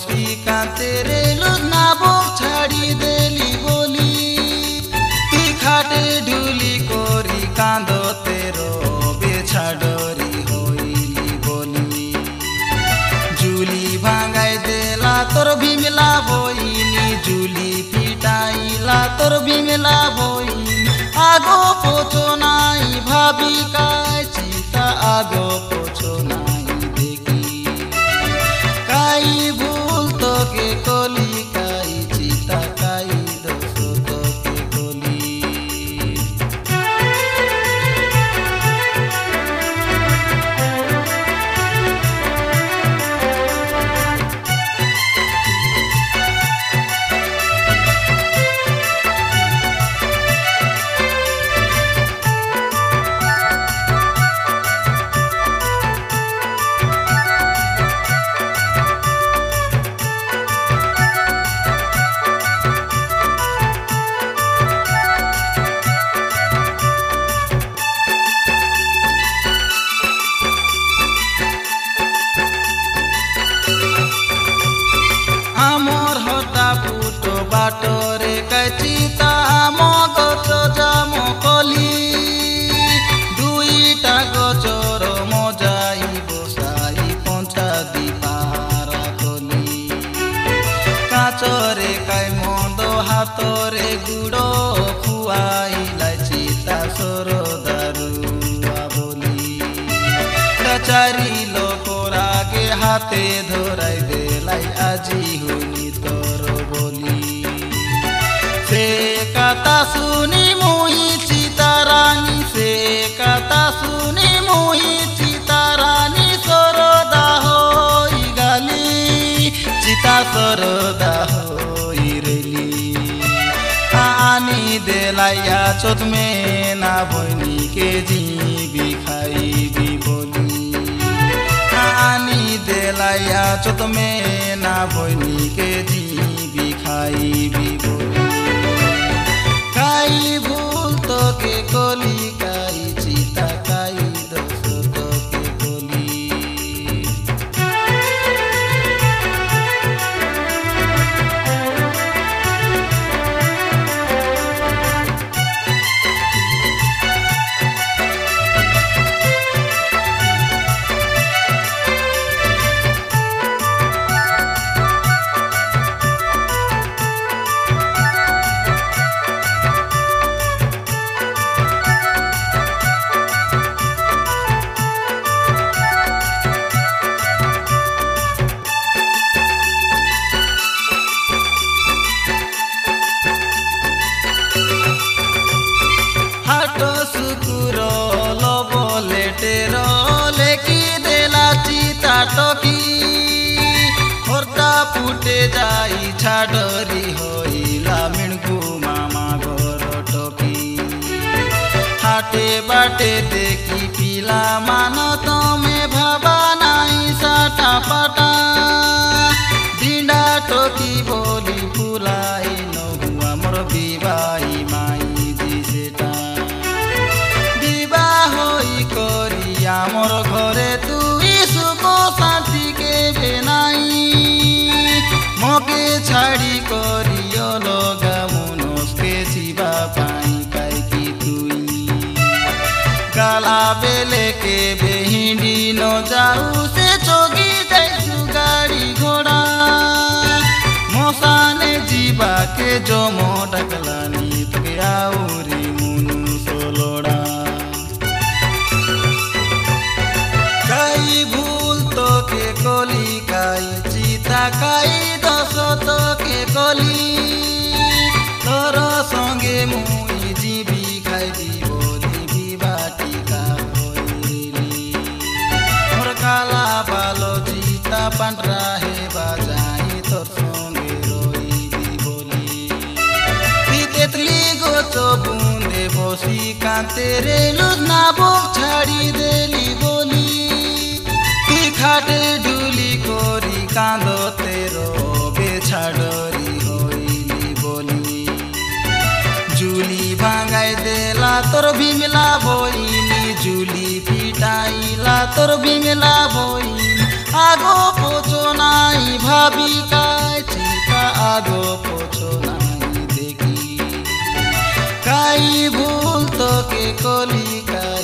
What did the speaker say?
বসি কাঁতেরে লুজনাবো ছাড়ি দেলি বলি তুই খাটে ঢুলি করি কাঁদতে রবে ছাড়রি হইলি বলি জুলি ভাঙাই দেলা তোর ভিমলা বইনি জুলি পিটাইলা তোর ভিমলা বইনি আগো পোছো নাই ভাবি কাই চিতা আগো পোছো নাই দেখি কাই ভুল তোকে কলি কাই চিতা কাই দোষ তোকে কলি আমর হতা পুটো বাটরে কাচিতা মগচ জাম কলি দুইটা গচর মজাই বসাই পঞ্চা দিপারা কলি কাচরে কাই মন্দ হাতরে গুড় খুয়াই লাচিতা সর দারুয়া বলি চারি লোকর আগে হাতে ধরাই দেলাই আজি হইনি তোর বলি সে কথা শুনি মুই চিতারানী সে কথা শুনি মুই চিতারানী সরদা হই গালি চিতা সরদা হই রেলি আনি দেলাইয়া চোদ মে না বইনি কে জিবি খাইবি বলি আনি দেলাইয়া চোদ মে না বইনি কে জিবি খাইবি বলি কাই ভুল তোকে কলি কাই চিতা কাই দোষ তোকে কলি হাটো শুকুর লব লেটের লেখি দেলা চিতা টকি হরতা ফুটে যাই ছাড়রি হইলা মিণকু মামা ঘর টকি হাটে বাটে দেখি পিলা মান তমে ভাবা নাই সাটা পাটা দিনা টকি বলি ফুলাই নহু আমার বিবাই মাই দিছেটা আমার ঘরে তুই সুখ শান্তি কেবে নাই মকে ছাড়ি করি অলগা মনস্কে ଯିବା ପାଇଁ କାଇକି তুই গালা বেলে কেবে হিন্দি ন যাও সে চগি যাইছু গাড়ি ঘোড়া মশানে ଯିବାকে জম ডাকলানি তোকে আউরি মুনু সোলড়া কাই ভুল তোকে কলি কাই চিতা কাই দোষ তোকে কলি তোর সঙ্গে মুই জিবি খাইবি বলি বিবাটিকা হইলি মোর কালা বালো চিতা পান্ডরা হেবা যাই তোর সঙ্গে রইবি বলি তুই তেতলি গোচ বুঁদে বসি কাঁতেরে লুজনাবো ছাড়ি দেলি বলি খাটে ঢুলি করি কাঁদতে রবে ছাড়রি হইলি বলি জুলি ভাঙাই দেলা তোর ভিমলা বইনি জুলি পিটাইলা তোর ভিমলা বইনি আগো পোছো নাই ভাবি কাই চিতা আগো পছো নাই দেখি কাই ভুল তোকে কলি কাই